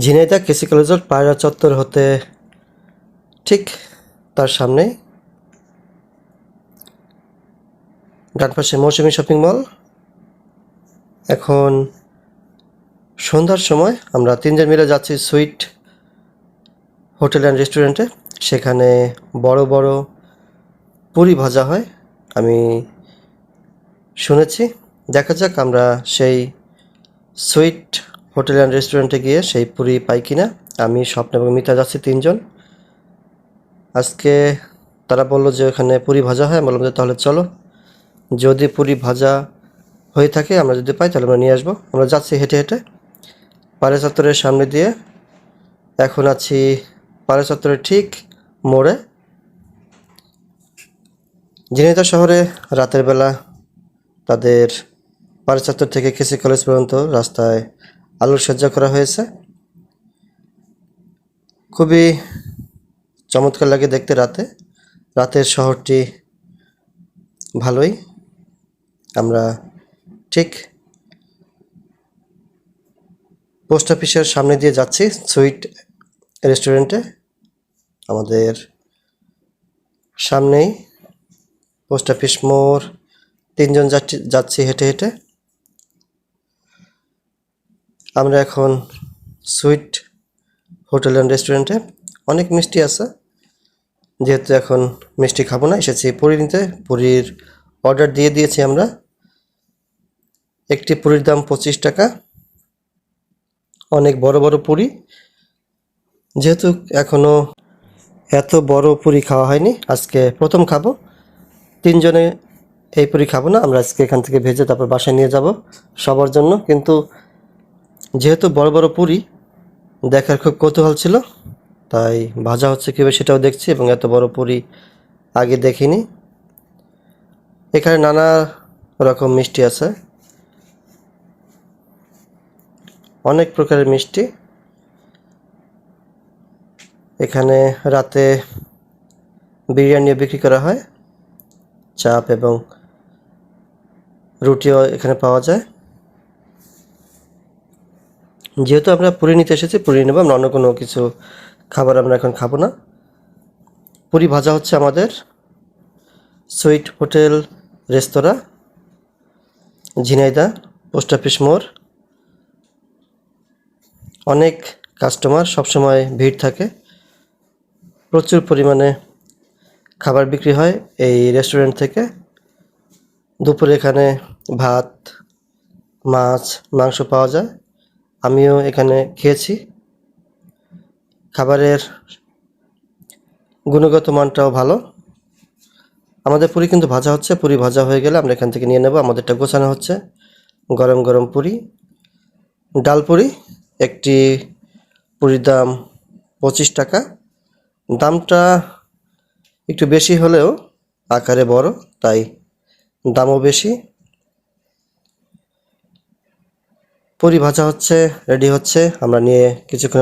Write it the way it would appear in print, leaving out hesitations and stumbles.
ঝিনাইদহ কেসি কলেজের পায়রা চত্বর হতে ঠিক তার সামনে ডান পাশে মৌসুমী শপিং মল। এখন সন্ধ্যার সময় আমরা তিনজন মিলে যাচ্ছি সুইট হোটেল অ্যান্ড রেস্টুরেন্টে। সেখানে বড় বড় পুরি ভাজা হয় আমি শুনেছি। দেখা যাক আমরা সেই সুইট হোটেল অ্যান্ড রেস্টুরেন্টে গিয়ে সেই পুরি পাই কিনা। আমি স্বপ্ন এবং মিতা যাচ্ছি তিনজন। আজকে তারা বললো যে ওখানে পুরি ভাজা হয়। আমি বললাম যে তাহলে চলো, যদি পুরি ভাজা হয়ে থাকে আমরা যদি পাই তাহলে আমরা নিয়ে আসবো। আমরা যাচ্ছি হেঁটে হেঁটে পায়রা চত্বরের সামনে দিয়ে। এখন আছি পায়রা চত্বরের ঠিক মোড়ে। ঝিনাইদহ শহরে রাতের বেলা তাদের পায়রা চত্বর থেকে কেসি কলেজ পর্যন্ত রাস্তায় আলোকসজ্জা করা হয়েছে। খুবই চমৎকার লাগে দেখতে রাতের শহরটি ভালোই। আমরা ঠিক পোস্ট অফিসের সামনে দিয়ে যাচ্ছি সুইট রেস্টুরেন্টে। আমাদের সামনেই পোস্ট অফিস মোড়। তিনজন যাচ্ছি হেঁটে হেঁটে। আমরা এখন সুইট হোটেল অ্যান্ড রেস্টুরেন্টে। অনেক মিষ্টি আছে, যেহেতু এখন মিষ্টি খাবো না, এসেছি পুরি নিতে। পুরির অর্ডার দিয়ে দিয়েছি আমরা। একটি পুরির দাম 25 টাকা। অনেক বড় বড় পুরি, যেহেতু এখনও এত বড় পুরি খাওয়া হয়নি, আজকে প্রথম খাবো। তিনজনে এই পুরি খাবো না, আমরা আজকে এখান থেকে ভেজে তারপর বাসায় নিয়ে যাব সবার জন্য। কিন্তু যেহেতু বড় বড় পুরি দেখার খুব কৌতূহল ছিল, তাই ভাজা হচ্ছে কীভাবে সেটাও দেখছি। এবং এত বড় পুরি আগে দেখিনি। এখানে নানা রকম মিষ্টি আছে, অনেক প্রকারের মিষ্টি। এখানে রাতে বিরিয়ানিও বিক্রি করা হয়, চাপ এবং রুটিও এখানে পাওয়া যায়। যেহেতু আমরা পুরি নিতে এসেছি, পুরি নেব, আমরা অন্য কোনো কিছু খাবার আমরা এখন খাবো না। পুরি ভাজা হচ্ছে আমাদের সুইট হোটেল রেস্তোরাঁ, ঝিনাইদহ পোস্ট অফিস মোড়। অনেক কাস্টমার, সবসময় ভিড় থাকে। প্রচুর পরিমাণে খাবার বিক্রি হয় এই রেস্টুরেন্ট থেকে। দুপুরে এখানে ভাত, মাছ, মাংস পাওয়া যায়। আমিও এখানে খেয়েছি। খাবারের গুণগত মানটাও ভালো। আমাদের পুরি কিন্তু ভাজা হচ্ছে। পুরি ভাজা হয়ে গেলে আমরা এখান থেকে নিয়ে নেব। আমাদেরটা গোছানো হচ্ছে। গরম গরম পুরি, ডাল পুরি। একটি পুরির দাম 25 টাকা। দামটা একটু বেশি হলেও আকারে বড়, তাই দামও বেশি। পুরি ভাজা হচ্ছে, রেডি হচ্ছে। আমরা নিয়ে কিছুক্ষণ